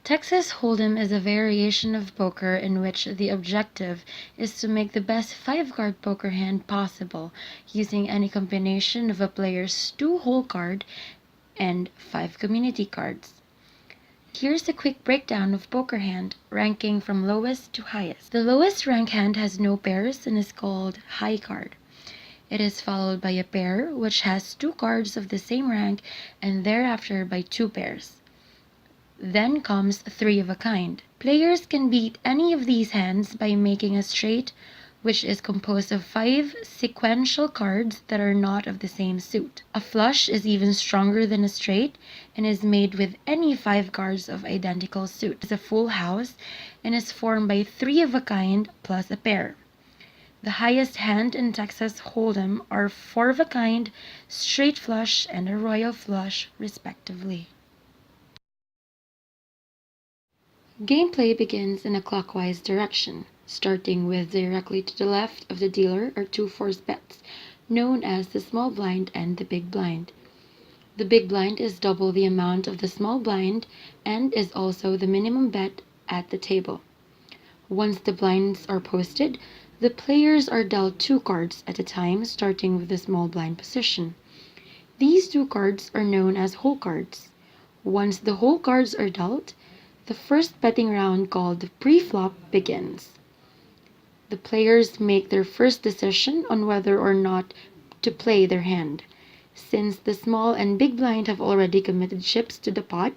Texas Holdem is a variation of poker in which the objective is to make the best 5-card poker hand possible using any combination of a player's 2 whole card and 5 community cards. Here's a quick breakdown of poker hand, ranking from lowest to highest. The lowest rank hand has no pairs and is called high card. It is followed by a pair, which has 2 cards of the same rank, and thereafter by 2 pairs. Then comes 3 of a kind. Players can beat any of these hands by making a straight, which is composed of 5 sequential cards that are not of the same suit. A flush is even stronger than a straight and is made with any 5 cards of identical suit. It is a full house and is formed by 3 of a kind plus a pair. The highest hand in Texas Hold'em are 4 of a kind, straight flush, and a royal flush, respectively. Gameplay begins in a clockwise direction, starting with directly to the left of the dealer are 2 forced bets, known as the small blind and the big blind. The big blind is double the amount of the small blind and is also the minimum bet at the table. Once the blinds are posted, the players are dealt 2 cards at a time, starting with the small blind position. These 2 cards are known as whole cards. Once the whole cards are dealt, the first betting round, called the pre-flop, begins. The players make their first decision on whether or not to play their hand. Since the small and big blind have already committed chips to the pot,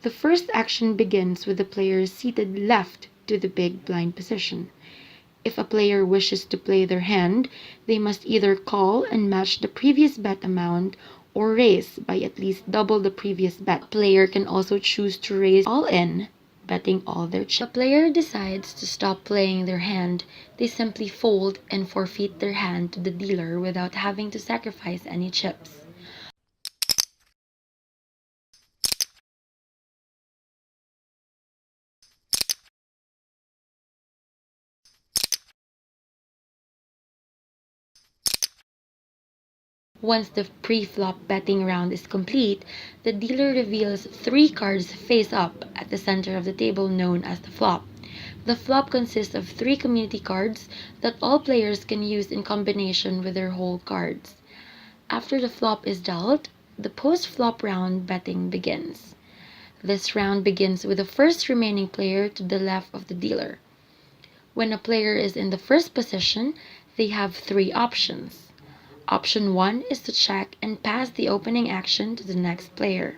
the first action begins with the players seated left to the big blind position. If a player wishes to play their hand, they must either call and match the previous bet amount or raise by at least double the previous bet. A player can also choose to raise all in, betting all their chips. If a player decides to stop playing their hand, they simply fold and forfeit their hand to the dealer without having to sacrifice any chips. Once the pre-flop betting round is complete, the dealer reveals 3 cards face up at the center of the table, known as the flop. The flop consists of 3 community cards that all players can use in combination with their whole cards. After the flop is dealt, the post-flop round betting begins. This round begins with the first remaining player to the left of the dealer. When a player is in the first position, they have 3 options. Option 1 is to check and pass the opening action to the next player.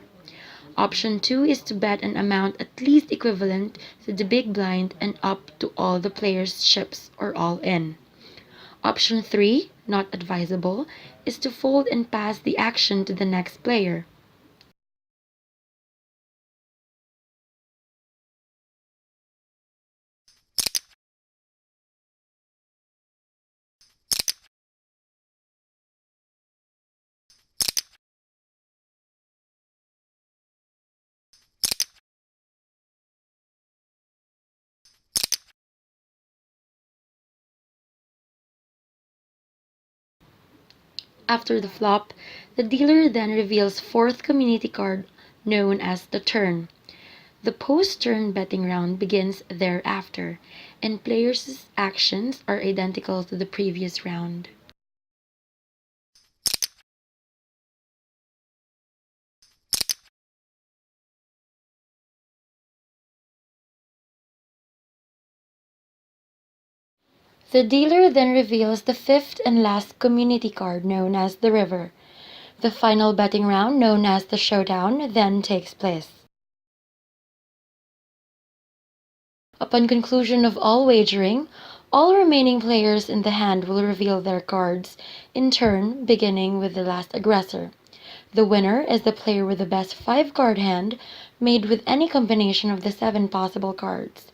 Option 2 is to bet an amount at least equivalent to the big blind and up to all the player's chips or all in. Option 3, not advisable, is to fold and pass the action to the next player. After the flop, the dealer then reveals 4th community card, known as the turn. The post-turn betting round begins thereafter, and players' actions are identical to the previous round. The dealer then reveals the 5th and last community card, known as the river. The final betting round, known as the showdown, then takes place. Upon conclusion of all wagering, all remaining players in the hand will reveal their cards, in turn beginning with the last aggressor. The winner is the player with the best 5-card hand, made with any combination of the 7 possible cards.